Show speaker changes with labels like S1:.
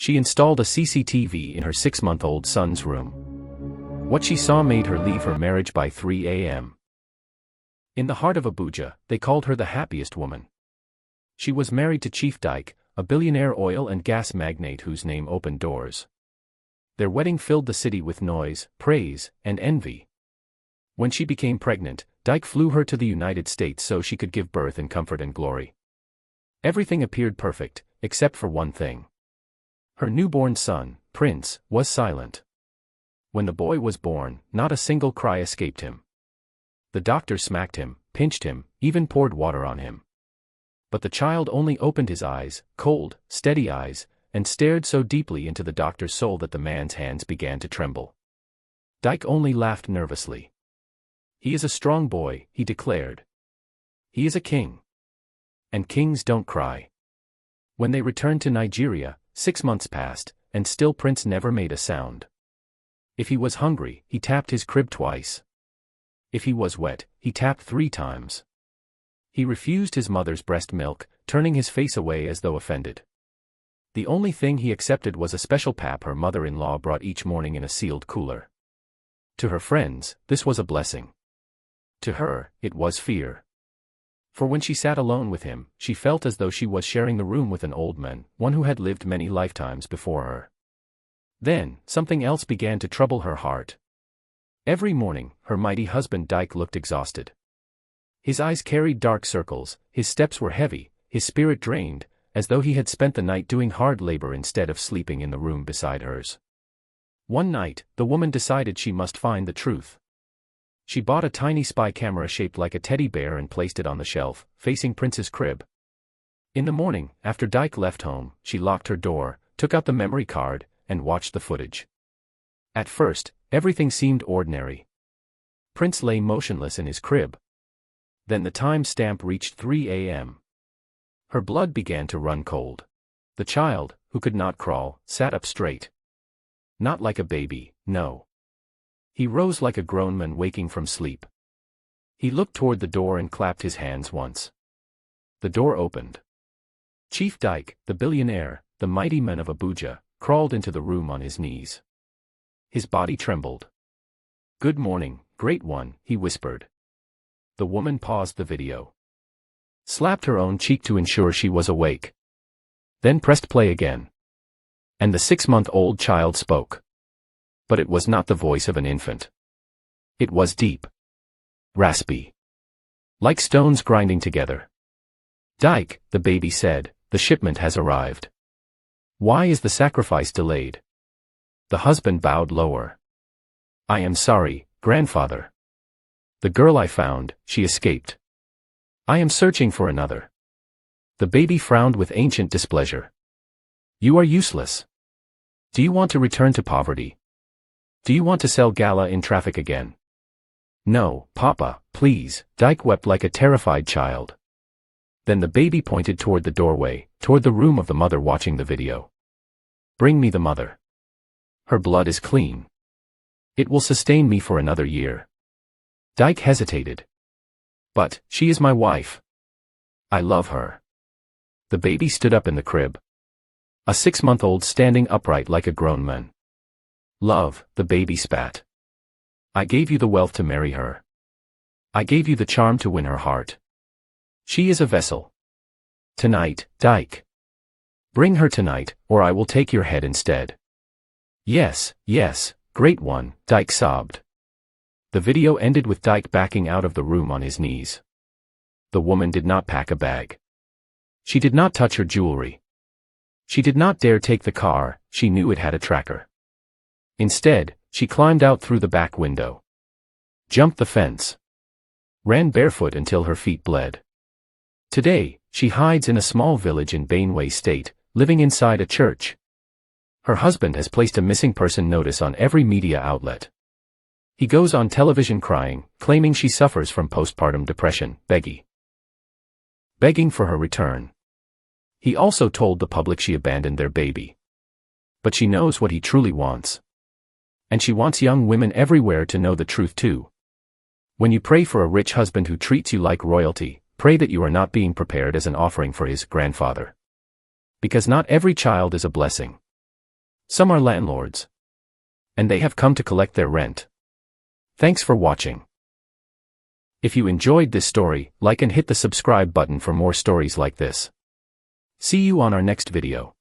S1: She installed a CCTV in her 6-month-old son's room. What she saw made her leave her marriage by 3 a.m. In the heart of Abuja, they called her the happiest woman. She was married to Chief Dyke, a billionaire oil and gas magnate whose name opened doors. Their wedding filled the city with noise, praise, and envy. When she became pregnant, Dyke flew her to the United States so she could give birth in comfort and glory. Everything appeared perfect, except for one thing. Her newborn son, Prince, was silent. When the boy was born, not a single cry escaped him. The doctor smacked him, pinched him, even poured water on him. But the child only opened his eyes, cold, steady eyes, and stared so deeply into the doctor's soul that the man's hands began to tremble. Dyke only laughed nervously. "He is a strong boy," he declared. "He is a king. And kings don't cry." When they returned to Nigeria, 6 months passed, and still Prince never made a sound. If he was hungry, he tapped his crib twice. If he was wet, he tapped 3 times. He refused his mother's breast milk, turning his face away as though offended. The only thing he accepted was a special pap her mother-in-law brought each morning in a sealed cooler. To her friends, this was a blessing. To her, it was fear. For when she sat alone with him, she felt as though she was sharing the room with an old man, one who had lived many lifetimes before her. Then, something else began to trouble her heart. Every morning, her mighty husband Dyke looked exhausted. His eyes carried dark circles, his steps were heavy, his spirit drained, as though he had spent the night doing hard labor instead of sleeping in the room beside hers. One night, the woman decided she must find the truth. She bought a tiny spy camera shaped like a teddy bear and placed it on the shelf, facing Prince's crib. In the morning, after Dyke left home, she locked her door, took out the memory card, and watched the footage. At first, everything seemed ordinary. Prince lay motionless in his crib. Then the time stamp reached 3 a.m. Her blood began to run cold. The child, who could not crawl, sat up straight. Not like a baby, no. He rose like a grown man waking from sleep. He looked toward the door and clapped his hands once. The door opened. Chief Dyke, the billionaire, the mighty man of Abuja, crawled into the room on his knees. His body trembled. "Good morning, great one," he whispered. The woman paused the video. Slapped her own cheek to ensure she was awake. Then pressed play again. And the 6-month-old child spoke. But it was not the voice of an infant. It was deep. Raspy. Like stones grinding together. "Dyke," the baby said, "the shipment has arrived. Why is the sacrifice delayed?" The husband bowed lower. "I am sorry, grandfather. The girl I found, she escaped. I am searching for another." The baby frowned with ancient displeasure. "You are useless. Do you want to return to poverty? Do you want to sell gala in traffic again?" "No, Papa, please," Dyke wept like a terrified child. Then the baby pointed toward the doorway, toward the room of the mother watching the video. "Bring me the mother. Her blood is clean. It will sustain me for another year." Dyke hesitated. "But, she is my wife. I love her." The baby stood up in the crib. A 6-month-old standing upright like a grown man. "Love," the baby spat. "I gave you the wealth to marry her. I gave you the charm to win her heart. She is a vessel. Tonight, Dyke. Bring her tonight, or I will take your head instead." "Yes, yes, great one," Dyke sobbed. The video ended with Dyke backing out of the room on his knees. The woman did not pack a bag. She did not touch her jewelry. She did not dare take the car, she knew it had a tracker. Instead, she climbed out through the back window. Jumped the fence. Ran barefoot until her feet bled. Today, she hides in a small village in Benue State, living inside a church. Her husband has placed a missing person notice on every media outlet. He goes on television crying, claiming she suffers from postpartum depression, begging for her return. He also told the public she abandoned their baby. But she knows what he truly wants. And she wants young women everywhere to know the truth too. When you pray for a rich husband who treats you like royalty, pray that you are not being prepared as an offering for his grandfather. Because not every child is a blessing. Some are landlords. And they have come to collect their rent. Thanks for watching. If you enjoyed this story, like and hit the subscribe button for more stories like this. See you on our next video.